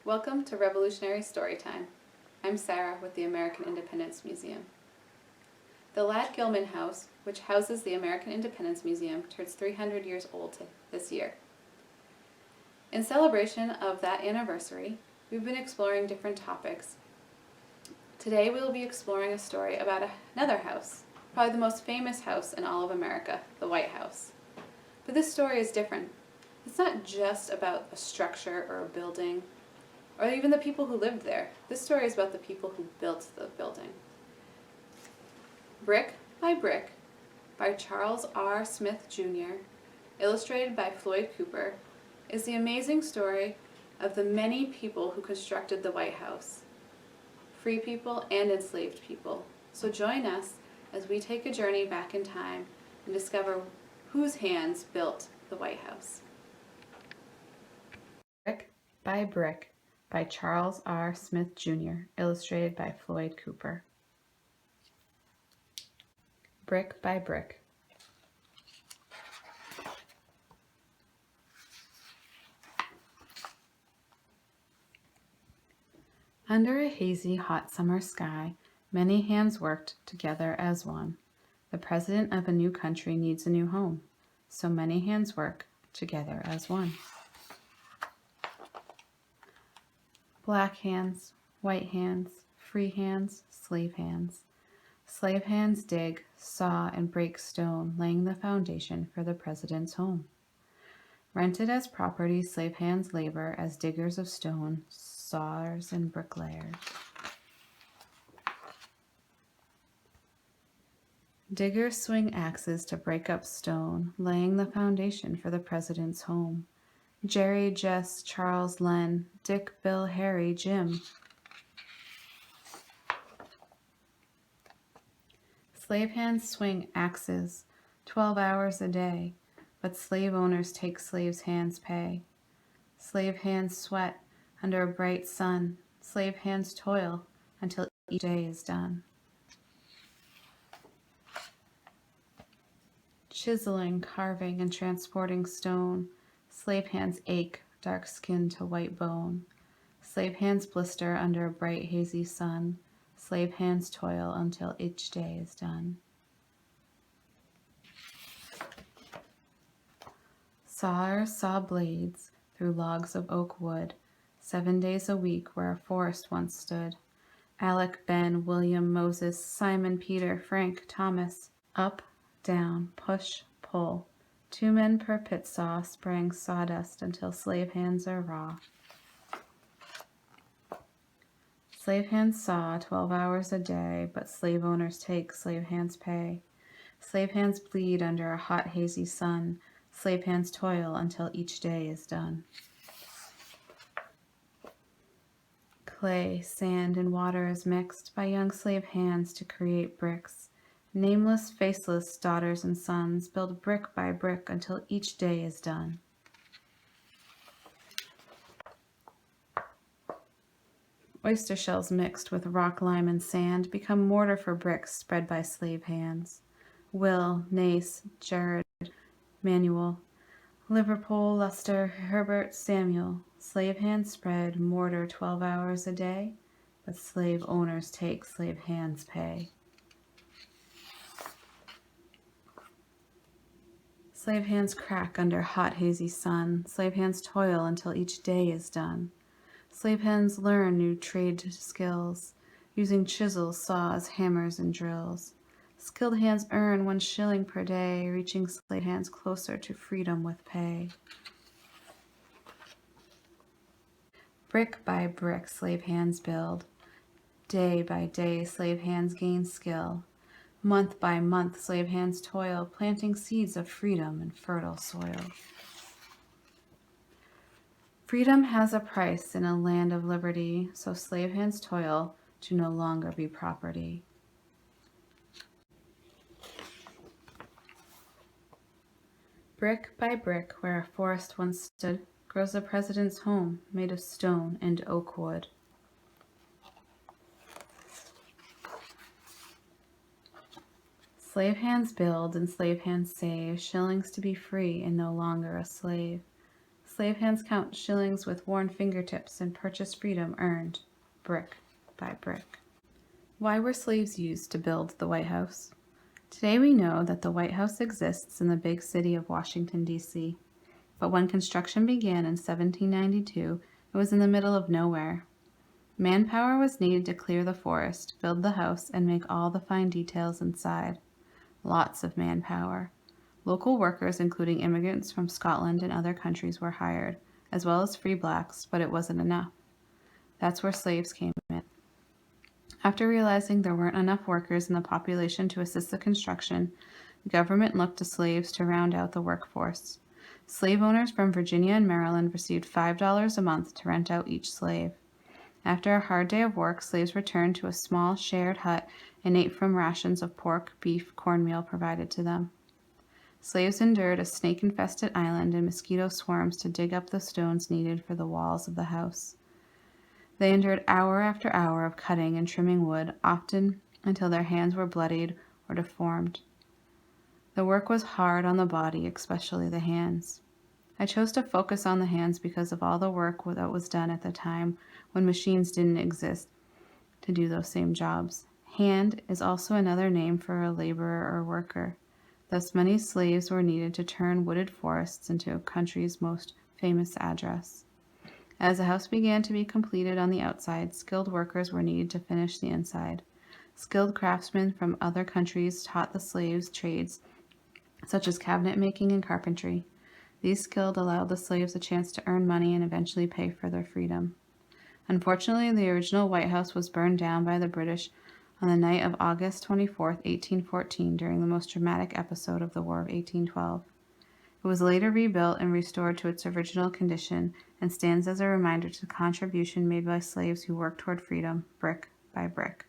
Welcome to Revolutionary Storytime. I'm Sarah with the American Independence Museum. The Ladd-Gilman House, which houses the American Independence Museum, turns 300 years old this year. In celebration of that anniversary, we've been exploring different topics. Today we will be exploring a story about another house, probably the most famous house in all of America, the White House. But this story is different. It's not just about a structure or a building, or even the people who lived there. This story is about the people who built the building. Brick by Charles R. Smith Jr., illustrated by Floyd Cooper, is the amazing story of the many people who constructed the White House, free people and enslaved people. So join us as we take a journey back in time and discover whose hands built the White House. Brick by Charles R. Smith Jr., illustrated by Floyd Cooper. Brick by brick. Under a hazy, hot summer sky, many hands worked together as one. The president of a new country needs a new home, so many hands work together as one. Black hands, white hands, free hands, slave hands. Slave hands dig, saw, and break stone, laying the foundation for the president's home. Rented as property, slave hands labor as diggers of stone, sawyers, and bricklayers. Diggers swing axes to break up stone, laying the foundation for the president's home. Jerry, Jess, Charles, Len, Dick, Bill, Harry, Jim. Slave hands swing axes 12 hours a day, but slave owners take slaves' hands' pay. Slave hands sweat under a bright sun. Slave hands toil until each day is done. Chiseling, carving, and transporting stone. Slave hands ache, dark skin to white bone. Slave hands blister under a bright hazy sun. Slave hands toil until each day is done. Sawyers saw blades through logs of oak wood, 7 days a week where a forest once stood. Alec, Ben, William, Moses, Simon, Peter, Frank, Thomas. Up, down, push, pull. 2 men per pit saw spraying sawdust until slave hands are raw. Slave hands saw 12 hours a day, but slave owners take slave hands' pay. Slave hands bleed under a hot hazy sun. Slave hands toil until each day is done. Clay, sand, and water is mixed by young slave hands to create bricks. Nameless, faceless daughters and sons build brick by brick until each day is done. Oyster shells mixed with rock, lime, and sand become mortar for bricks spread by slave hands. Will, Nace, Jared, Manuel, Liverpool, Luster, Herbert, Samuel. Slave hands spread mortar 12 hours a day, but slave owners take slave hands' pay. Slave hands crack under hot hazy sun. Slave hands toil until each day is done. Slave hands learn new trade skills, using chisels, saws, hammers, and drills. Skilled hands earn 1 shilling per day, reaching slave hands closer to freedom with pay. Brick by brick, slave hands build. Day by day, slave hands gain skill. Month by month, slave hands toil, planting seeds of freedom in fertile soil. Freedom has a price in a land of liberty, so slave hands toil to no longer be property. Brick by brick, where a forest once stood, grows the president's home, made of stone and oak wood. Slave hands build and slave hands save, shillings to be free and no longer a slave. Slave hands count shillings with worn fingertips and purchase freedom earned, brick by brick. Why were slaves used to build the White House? Today we know that the White House exists in the big city of Washington, D.C., but when construction began in 1792, it was in the middle of nowhere. Manpower was needed to clear the forest, build the house, and make all the fine details inside. Lots of manpower. Local workers, including immigrants from Scotland and other countries, were hired, as well as free blacks, but it wasn't enough. That's where slaves came in. After realizing there weren't enough workers in the population to assist the construction, the government looked to slaves to round out the workforce. Slave owners from Virginia and Maryland received $5 a month to rent out each slave. After a hard day of work, slaves returned to a small shared hut and ate from rations of pork, beef, cornmeal provided to them. Slaves endured a snake-infested island and mosquito swarms to dig up the stones needed for the walls of the house. They endured hour after hour of cutting and trimming wood, often until their hands were bloodied or deformed. The work was hard on the body, especially the hands. I chose to focus on the hands because of all the work that was done at the time when machines didn't exist to do those same jobs. Hand is also another name for a laborer or worker. Thus, many slaves were needed to turn wooded forests into a country's most famous address. As the house began to be completed on the outside, skilled workers were needed to finish the inside. Skilled craftsmen from other countries taught the slaves trades such as cabinet making and carpentry. These skills allowed the slaves a chance to earn money and eventually pay for their freedom. Unfortunately, the original White House was burned down by the British on the night of August 24, 1814, during the most dramatic episode of the War of 1812. It was later rebuilt and restored to its original condition and stands as a reminder to the contribution made by slaves who worked toward freedom, brick by brick.